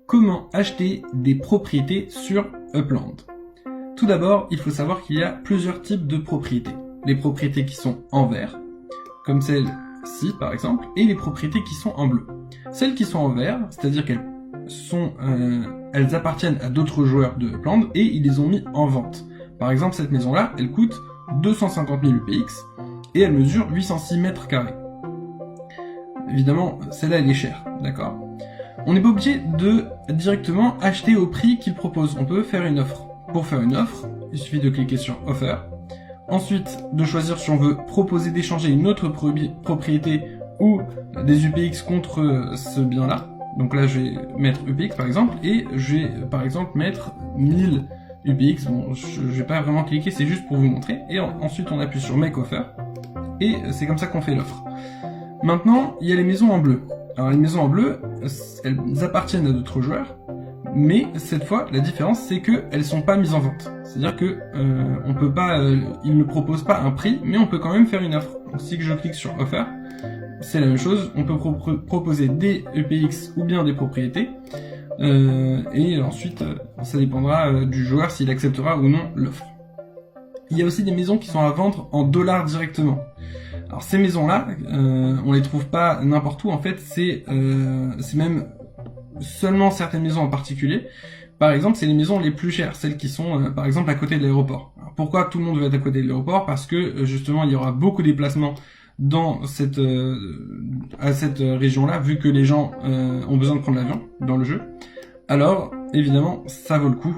comment acheter des propriétés sur Upland. Tout d'abord, il faut savoir qu'il y a plusieurs types de propriétés. Les propriétés qui sont en vert, comme celle-ci par exemple, et les propriétés qui sont en bleu. Celles qui sont en vert, c'est-à-dire qu'elles appartiennent à d'autres joueurs de Upland et ils les ont mis en vente. Par exemple, cette maison-là, elle coûte 250 000 UPX et elle mesure 806 mètres carrés. Évidemment, celle-là, elle est chère, d'accord? On n'est pas obligé de directement acheter au prix qu'il propose. On peut faire une offre. Pour faire une offre, il suffit de cliquer sur Offer. Ensuite, de choisir si on veut proposer d'échanger une autre propriété ou des UPX contre ce bien-là. Donc là, je vais mettre UPX par exemple, et je vais par exemple mettre 1000 UPX. Bon, je vais pas vraiment cliquer, c'est juste pour vous montrer. Et ensuite, on appuie sur Make Offer, et c'est comme ça qu'on fait l'offre. Maintenant, il y a les maisons en bleu. Alors les maisons en bleu, elles appartiennent à d'autres joueurs, mais cette fois, la différence, c'est qu'elles sont pas mises en vente. C'est-à-dire que on peut pas, ils ne proposent pas un prix, mais on peut quand même faire une offre. Donc si je clique sur Offer, c'est la même chose. On peut proposer des UPX ou bien des propriétés, et ensuite, ça dépendra du joueur s'il acceptera ou non l'offre. Il y a aussi des maisons qui sont à vendre en dollars directement. Alors ces maisons-là, on les trouve pas n'importe où. En fait, c'est même seulement certaines maisons en particulier. Par exemple, c'est les maisons les plus chères, celles qui sont par exemple à côté de l'aéroport. Pourquoi tout le monde veut être à côté de l'aéroport? Parce que justement, il y aura beaucoup de déplacements dans à cette région-là, vu que les gens ont besoin de prendre l'avion dans le jeu. Alors, évidemment, ça vaut le coup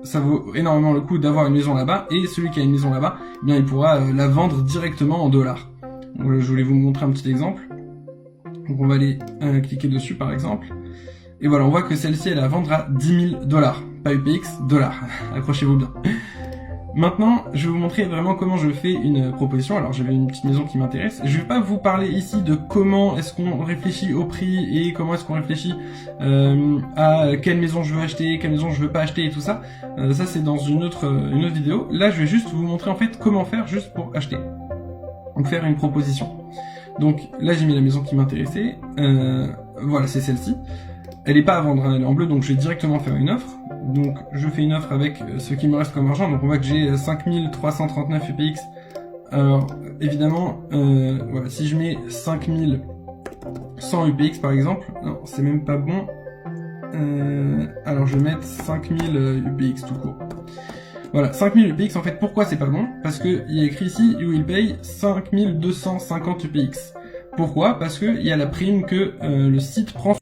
ça vaut énormément le coup d'avoir une maison là-bas, et celui qui a une maison là-bas, eh bien il pourra la vendre directement en dollars. Donc, je voulais vous montrer un petit exemple. Donc on va aller cliquer dessus par exemple, et voilà, on voit que celle-ci elle est à vendre à 10 000 $, pas UPX, dollars. Accrochez-vous bien. Maintenant, je vais vous montrer vraiment comment je fais une proposition. Alors j'avais une petite maison qui m'intéresse. Je vais pas vous parler ici de comment est-ce qu'on réfléchit au prix et comment est-ce qu'on réfléchit à quelle maison je veux acheter, quelle maison je veux pas acheter et tout ça. Ça c'est dans une autre vidéo. Là je vais juste vous montrer en fait comment faire juste pour acheter. Donc faire une proposition. Donc là j'ai mis la maison qui m'intéressait. Voilà, c'est celle-ci. Elle est pas à vendre, hein, elle est en bleu, donc je vais directement faire une offre. Donc je fais une offre avec ce qui me reste comme argent, donc on voit que j'ai 5339 UPX. Alors évidemment, voilà, si je mets 5100 UPX par exemple, non c'est même pas bon, alors je vais mettre 5000 UPX tout court. Voilà, 5000 UPX, en fait pourquoi c'est pas bon? Parce que il y a écrit ici, you will pay 5250 UPX. Pourquoi? Parce que il y a la prime que le site prend